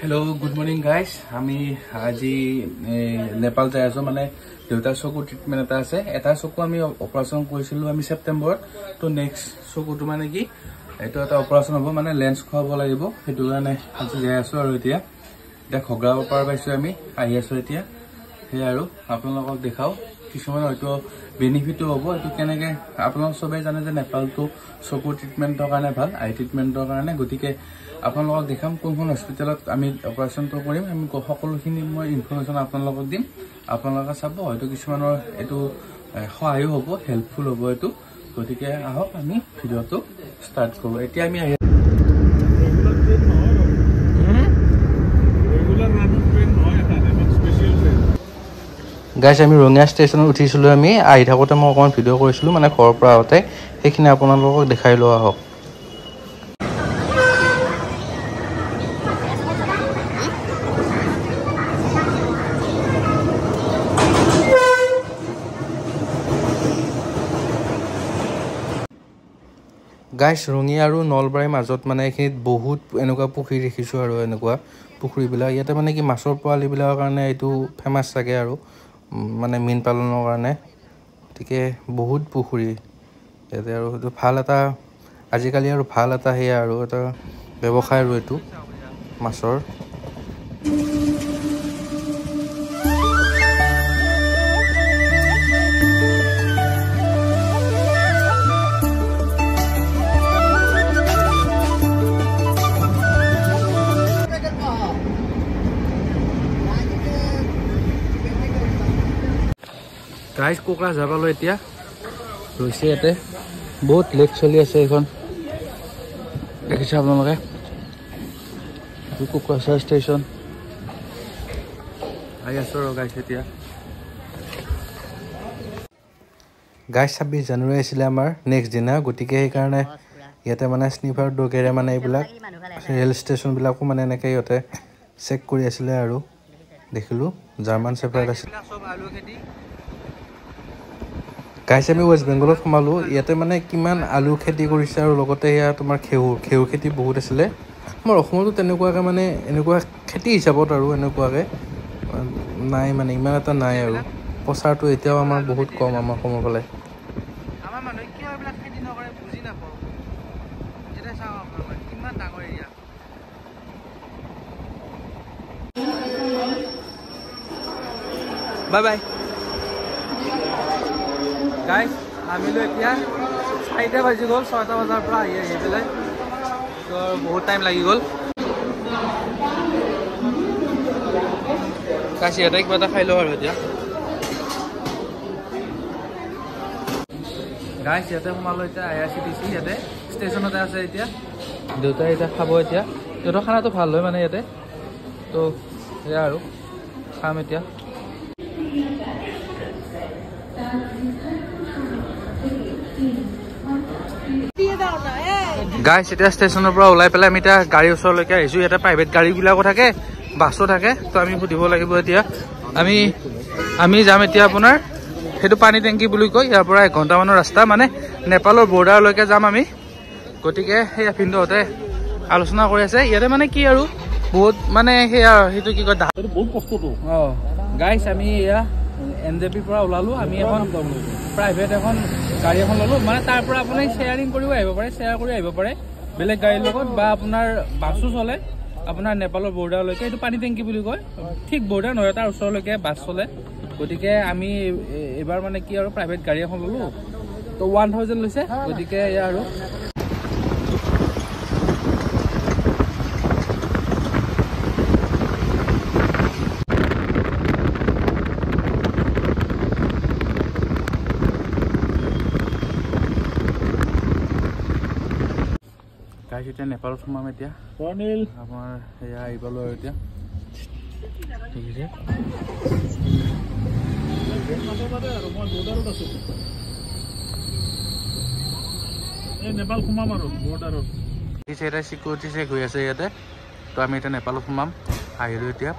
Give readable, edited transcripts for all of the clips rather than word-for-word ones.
Hello, good morning guys. আমি আজি নেপাল যাই আছো মানে দেউতাৰ চকু ট্ৰিটমেন্ট এটা আছে এটা চকু আমি অপাৰেচন কৰিছিলো আমি সেপ্টেম্বৰত তো নেক্সট চকুটো মানে কি এটো এটা অপাৰেচন হ'ব মানে লেন্স খোৱাব লাগিব হেতু কাৰণে আজি যাই আছো আৰু এতিয়া খগৰাব পাৰ পাইছো আমি আহি আছো এতিয়া হে আৰু আপোনালোকক দেখাও কিছুমান হয়তো বেনিফিট হ'ব এটো কেনেকে আপোনালোক সবে জানে যে নেপালটো চকু ট্ৰিটমেন্টৰ কাৰণে ভাল আই ট্ৰিটমেন্টৰ কাৰণে গতিকে আপোনালোকক দেখাম কোনখন হস্পিটেলত আমি অপাৰেচনটো কৰিম আমি সকলোখিনি মই ইনফৰমেশন আপোনালোকক দিম আপোনালোকে চাব হয়তো কিছুমানৰ এটো সহায় হ'ব হেল্পফুল হ'ব এটো গতিকে আহক আমি ভিডিওটো ষ্টাৰ্ট কৰো এতিয়া আমি গাইস আমি ৰঙিয়া ষ্টেচনত উঠিছিলো আমি আহি থাকোতে মই অকমান ভিডিও কৰিছিলো মানে ঘৰৰ পৰা আহতে সেইখিনি আপোনালোকক দেখাই লোৱা হওক গাইস ৰঙিয়া আৰু নলবাৰীৰ মাজত মানে এখিনিত বহুত এনেকুৱা পুখুৰী দেখিছো আৰু এনেকুৱা পুখুৰীবিলাক ইয়াতে মানে কি মাছৰ পোৱালিবিলাকৰ কাৰণে এইটো ফেমাস থাকে আৰু মানে মীন পালনৰ কাৰণে গতিকে বহুত পুখুৰী ইয়াতে আৰু এইটো ভাল এটা আজিকালি আৰু ভাল এটা হেয়া আৰু এটা ব্যৱসায় আৰু এইটো মাছৰ গাইস কোকৰা যাবালো এতিয়া ৰৈছে ইয়াতে বহুত লেট চলি আছে এখন দেখিছে আপোনালোকে কোকৰা ষ্টেচন আই আছো গাইস এতিয়া গাইস 26 জানুৱাৰী আছিল আমাৰ নেক্সট দিনা গতিকে এই কাৰণে ইয়াতে মানে স্নিফাৰ ডগেৰে মানে এইবিলাক ৰেল ষ্টেচন বিলাকো মানে এনেকৈ ইয়াতে চেক কৰি আছিলে আৰু দেখিলো জাৰ্মান শেফাৰ্ড আছিল সব আলু খেতি গাইস আমি ওয়েস্ট বেংগলত সোমালো ইয়াতে মানে কিমান আলু খেতি কৰিছে আৰু লগতে ইয়া তোমাৰ খেউ খেতি বহুত আছিল আমাৰ অসমতো তেনেকুৱাকে মানে এনেকুৱা খেতি হিচাপত আৰু এনেকুৱাকে নাই মানে ইমান এটা নাই আৰু প্ৰচাৰটো এতিয়াও আমাৰ বহুত কম আমাৰ অসমৰ ফালে আমাৰ মানুহ কি এইবিলাক খেতি নকৰে বুজি নাপাও এটা চাও আপোনালোকে কিমান ডাঙৰ এৰিয়া বাই বাই গাইস আমিলো এতিয়া 4টা বাজি গ'ল 6টা বজাৰ পৰা আহি পেলাই তো বহুত টাইম লাগি গ'ল গাইস এটা কিবা এটা খাই লও আৰু এতিয়া গাইস ইয়াতে সোমালো এতিয়া আইআৰচিটিচি ইয়াতে ষ্টেচনতে আছে এতিয়া দেউতা এটা খাব এতিয়া দেউতা খানাটো ভাল হয় মানে ইয়াতে তো এয়া আৰু খাম এতিয়া গাইস এটা ষ্টেচনৰ পৰা ওলাই পেলাই আমি এটা গাড়ী ওচৰলৈকে আহিছো এটা প্ৰাইভেট গাড়ী বিলাকো থাকে বাসও থাকে তো আমি সুধিব লাগিব এতিয়া আমি যাম এতিয়া আপোনাৰ হেতু পানী টেংকি বুলি কয় ইয়াৰ পৰা 1 ঘণ্টা মানৰ ৰাস্তা মানে নেপালৰ বৰ্ডাৰলৈকে যাম আমি গতিকে সেই ভিন্দতে আলোচনা কৰি আছে ইয়াতে মানে কি আৰু বহুত মানে হেতু কি কয় বহুত কষ্টটো গাইস আমি ইয়া এনজেপি পৰা ওলালো আমি এখন প্ৰাইভেট এখন গাড়ী এখন ললো মানে তাৰ পৰা আপুনি শেয়াৰিং কৰিব আহিব পাৰে শেয়াৰ কৰি আহিব পাৰে বেলেগ গাড়ীৰ লগত বা আপোনাৰ বাসও চলে আপোনাৰ নেপালৰ বৰ্ডাৰলৈকে এইটো পানী টেংকি বুলি কয় ঠিক বৰ্ডাৰ নহয় তাৰ ওচৰলৈকে বাস চলে গতিকে আমি এবাৰ মানে কি আৰু প্ৰাইভেট গাড়ী এখন ললো তো 1000 লৈছে গতিকে ইয়া আৰু গাইস এটা নেপালত সোমাম এতিয়া অনিল আমাৰ এয়া আইবলো এতিয়া ঠিক আছে আৰু মই বৰ্ডাৰত আছো এই নেপাল সোমাম আৰু বৰ্ডাৰত ঠিক আছে সিকিউৰিটি চেক হৈ আছে ইয়াতে তো আমি এটা নেপালত সোমাম আহিলো এতিয়া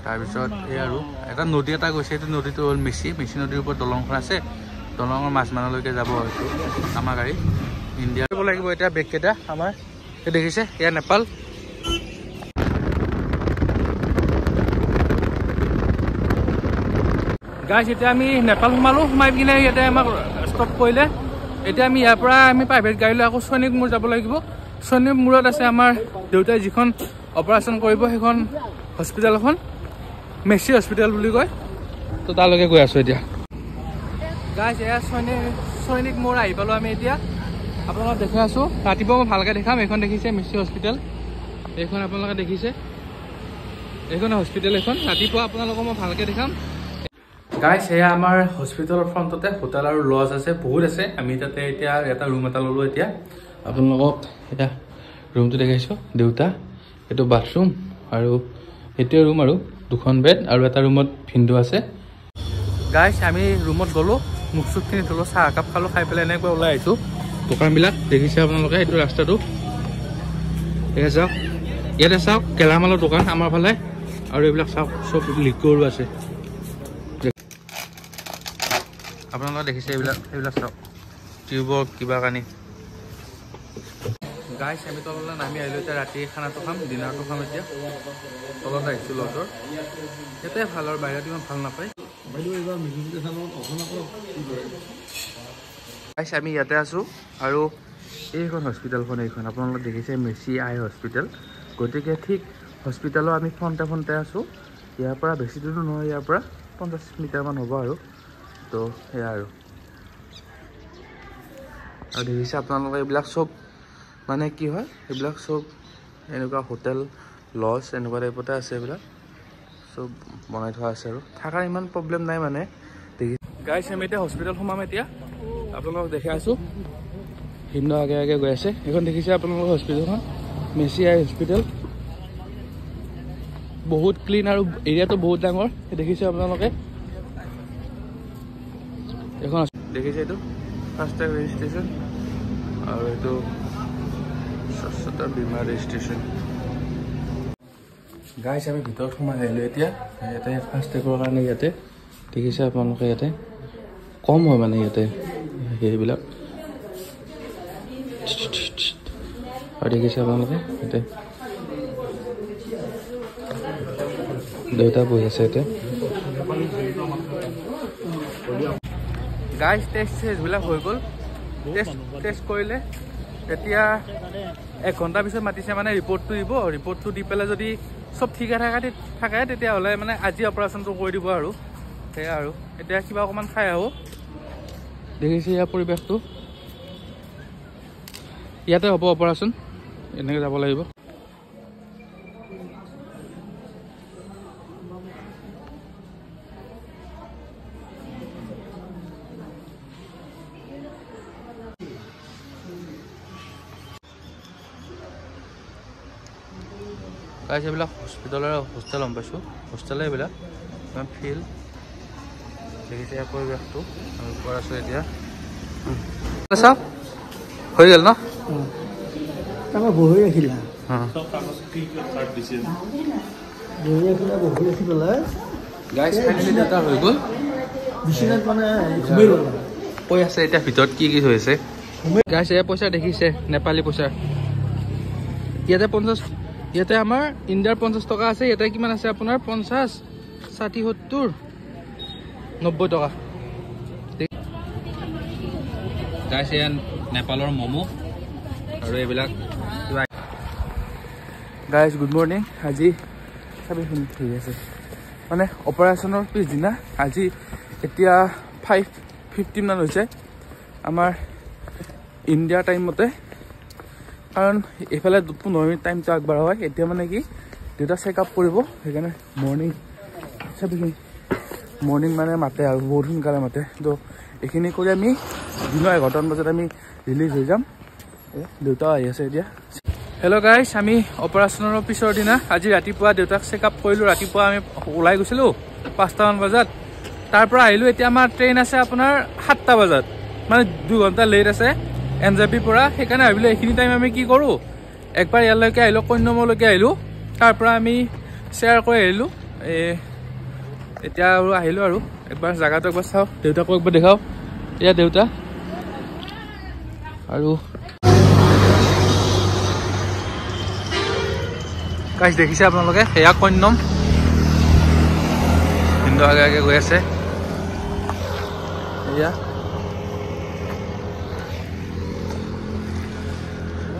তাৰ পিছত এই আৰু এটা নদী এটা গৈছে এইটো নদীটো হ'ল মেচি নদীৰ ওপৰত দলংখন আছে দলঙৰ মাছমানলৈকে যাব হয়তো আমাৰ গাড়ী ইন্ডিয়া লাগিব এটা বেগ কেটা আমাৰ দেখিছে ইয়া নেপাল গাইছ এতিয়া আমি নেপাল সোমালোঁ সোমাই কিনে ইয়াতে আমাক ষ্টপ কৰিলে এতিয়া আমি ইয়াৰ পৰা আমি প্ৰাইভেট গাড়ী লৈ আকৌ সৈনিক মূৰ যাব লাগিব সৈনিক মূৰত আছে আমাৰ দেউতাই যিখন অপাৰেশ্যন কৰিব সেইখন হস্পিটেল এখন মেচি হস্পিটেল বুলি কয় তো তালৈকে গৈ আছোঁ এতিয়া গাইছ এয়া সৈনিক মূৰ আহি পালোঁ আমি এতিয়া আপোনালোকক দেখাই আছোঁ ৰাতিপুৱা মই ভালকৈ দেখাম এইখন দেখিছে মেচি হস্পিটেল এইখন আপোনালোকে দেখিছে এইখন হস্পিটেল এখন ৰাতিপুৱা আপোনালোকক মই ভালকৈ দেখাম গাইছ এয়া আমাৰ হস্পিটেলৰ ফ্ৰণ্টতে হোটেল আৰু লজ আছে বহুত আছে আমি তাতে এতিয়া এটা ৰুম এটা ল'লোঁ এতিয়া আপোনালোকক এটা ৰুমটো দেখাইছোঁ দেউতা এইটো বাথৰুম আৰু এইটোৱে ৰুম আৰু দুখন বেড আৰু এটা ৰুমত ভিন্দু আছে গাইছ আমি ৰুমত গ'লোঁ মুখ চুখখিনি ধুলোঁ চাহ একাপ খালোঁ খাই পেলাই এনেকৈ ওলাই আহিছোঁ দোকানবিলাক দেখিছে আপোনালোকে এইটো ৰাস্তাটো এয়া চাওক ইয়াতে চাওক গেলামালৰ দোকান আমাৰ ফালে আৰু এইবিলাক চাওক চব লিকুৰো আছে আপোনালোকে দেখিছে এইবিলাক চাওক টিউবৰ কিবা কানি গাইছ আমি তললৈ নামি আহিলোঁ এতিয়া ৰাতি খানাটো খাম ডিনাৰটো খাম এতিয়া তলত আহিছোঁ লজৰ ইয়াতে ভাল আৰু বাহিৰত ইমান ভাল নাপায় গাইছ আমি ইয়াতে আছোঁ আৰু এইখন হস্পিটেলখন এইখন আপোনালোকে দেখিছে মেচি আই হস্পিটেল গতিকে ঠিক হস্পিটেলৰ আমি ফ্ৰণ্টে আছোঁ ইয়াৰ পৰা বেছি দূৰ নহয় ইয়াৰ পৰা 50 মিটাৰমান হ'ব আৰু তো সেয়া আৰু দেখিছে আপোনালোকে এইবিলাক চব মানে কি হয় এইবিলাক চব এনেকুৱা হোটেল লজ এনেকুৱা টাইপতে আছে এইবিলাক চব বনাই থোৱা আছে আৰু থকাৰ ইমান প্ৰব্লেম নাই মানে গাইছ আমি এতিয়া হস্পিটেল সোমাম এতিয়া আপোনালোকক দেখাই আছোঁ হিন্দু আগে আগে গৈ আছে এইখন দেখিছে আপোনালোকৰ হস্পিটেলখন মেচি আই হস্পিটেল বহুত ক্লিন আৰু এৰিয়াটো বহুত ডাঙৰ দেখিছে আপোনালোকে এখন দেখিছে এইটো ফাষ্টাগ ৰেজিষ্ট্ৰেশ্যন আৰু এইটো স্বচ্ছতা বীমা ৰেজিষ্ট্ৰেশ্যন গাইছ আমি ভিতৰত সোমাই আহিলোঁ এতিয়া ইয়াতে ফাষ্টাগৰ কাৰণে ইয়াতে দেখিছে আপোনালোকে ইয়াতে কম হয় মানে ইয়াতে সেইবিলাক আৰু দেখিছে আপোনালোকে ইয়াতে দেউতা বহি আছে ইয়াতে গাইছ টেষ্টবিলাক হৈ গ'ল টেষ্ট কৰিলে এতিয়া 1 ঘণ্টাৰ পিছত মাতিছে মানে ৰিপৰ্টটো দিব ৰিপৰ্টটো দি পেলাই যদি চব ঠিকে থাকে তেতিয়াহ'লে মানে আজি অপাৰেশ্যনটো কৰি দিব আৰু সেয়া আৰু এতিয়া কিবা অকণমান খাই আহোঁ দেখিছে ইয়াৰ পৰিৱেশটো ইয়াতে হ'ব অপাৰেশ্যন এনেকৈ যাব লাগিব গাইছ এইবিলাক হস্পিটেলৰ হোষ্টেল গম পাইছোঁ হোষ্টেলে এইবিলাক ইমান ফিল্ড দেখিছে ইয়াৰ পৰিৱেশটো আমি পৰা আছোঁ এতিয়া চাওক হৈ গ'ল ন বহি ৰাখিলা গাইছ ফাইনেলি এটা হৈ গ'ল বিচনাত মানে কৈ আছে এতিয়া ভিতৰত কি হৈছে গাইছ এয়া পইচা দেখিছে নেপালী পইচা ইয়াতে 50 ইয়াতে আমাৰ ইণ্ডিয়াৰ 50 টকা আছে ইয়াতে কিমান আছে আপোনাৰ 50 60 70 90 টকা গাইছ এয়া নেপালৰ মমো আৰু এইবিলাক গাইছ গুড মৰ্ণিং আজি চবেই ঠিক আছে মানে অপাৰেশ্যনৰ পিছদিনা আজি এতিয়া 5:15 মান হৈছে আমাৰ ইণ্ডিয়া টাইম মতে কাৰণ এইফালে 15 মিনিট টাইমটো আগবঢ়া হয় এতিয়া মানে কি দেউতা চেকআপ কৰিব সেইকাৰণে মৰ্ণিং মানে মাতে আৰু বহুত সোনকালে মাতে তো এইখিনি কৰি আমি দিনৰ 11টা বজাত আমি ৰিলিজ হৈ যাম দেউতা আহি আছে এতিয়া হেল্ল' গাইছ আমি অপাৰেশ্যনৰ পিছৰ দিনা আজি ৰাতিপুৱা দেউতাক চেকআপ কৰিলোঁ ৰাতিপুৱা আমি ওলাই গৈছিলোঁ 5টা মান বজাত তাৰ পৰা আহিলোঁ এতিয়া আমাৰ ট্ৰেইন আছে আপোনাৰ 7টা বজাত মানে 2 ঘণ্টা লেট আছে এনজেপিৰ পৰা সেইকাৰণে ভাবিলোঁ এইখিনি টাইম আমি কি কৰোঁ একবাৰ ইয়ালৈকে আহিলোঁ কন্যামলৈকে আহিলোঁ তাৰ পৰা আমি শ্বেয়াৰ কৰি আহিলোঁ এতিয়া আৰু আহিলোঁ আৰু একবাৰ জাগাটো একবাৰ চাওঁ দেউতাকো একবাৰ দেখাওঁ এয়া দেউতা আৰু গাইছ দেখিছে আপোনালোকে সেয়া কন্যম কিন্তু আগে আগে গৈ আছে এয়া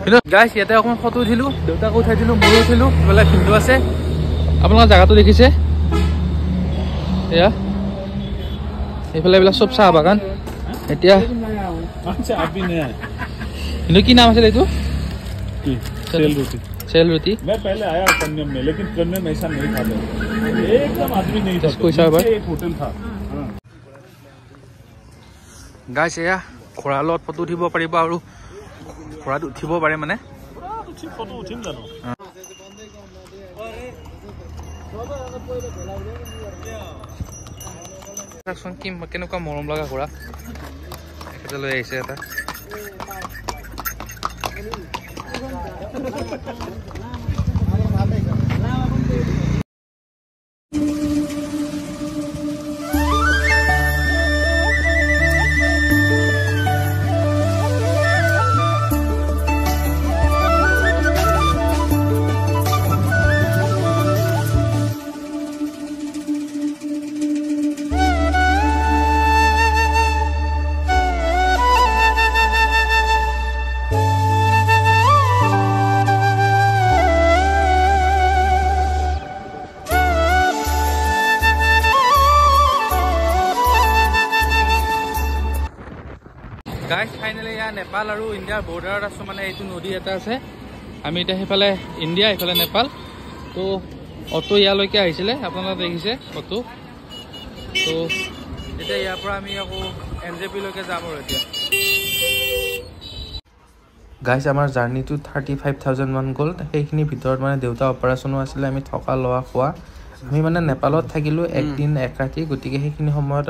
কিন্তু গাইছ ইয়াতে অকণমান ফটো উঠিলোঁ দেউতাকো উঠাইছিলোঁ ময়ো উঠিলোঁ এইফালে ভিনটো আছে আপোনালোকৰ জেগাটো দেখিছে এয়া এইফালে এইবিলাক চব চাহ বাগান এতিয়া কিন্তু কি নাম আছিল এইটো सेल रोटी मैं पहले आया कन्यम में लेकिन कन्यम ऐसा नहीं था एकदम आदमी नहीं था एक होटल था गाइस या खराলত ফটো উঠিব পাৰিব আৰু খৰাত উঠিব পাৰে মানে ফটো উঠিম জানো চাচোন কি কেনেকুৱা মৰম লগা খৰা এটা লৈ আহিছে এটা গাইছ ফাইনেলি ইয়া নেপাল আৰু ইণ্ডিয়াৰ বৰ্ডাৰত আছো মানে এইটো নদী এটা আছে আমি এতিয়া সেইফালে ইণ্ডিয়া এইফালে নেপাল তো অটো ইয়ালৈকে আহিছিলে আপোনালোকে দেখিছে অটো তো এতিয়া ইয়াৰ পৰা আমি আকৌ NJP লৈকে যাম আৰু এতিয়া গাইছ আমাৰ জাৰ্নিটো 35,000 মান গ'ল সেইখিনি ভিতৰত মানে দেউতা অপাৰেশ্যনো আছিলে আমি থকা লোৱা খোৱা আমি মানে নেপালত থাকিলোঁ একদিন এক ৰাতি গতিকে সেইখিনি সময়ত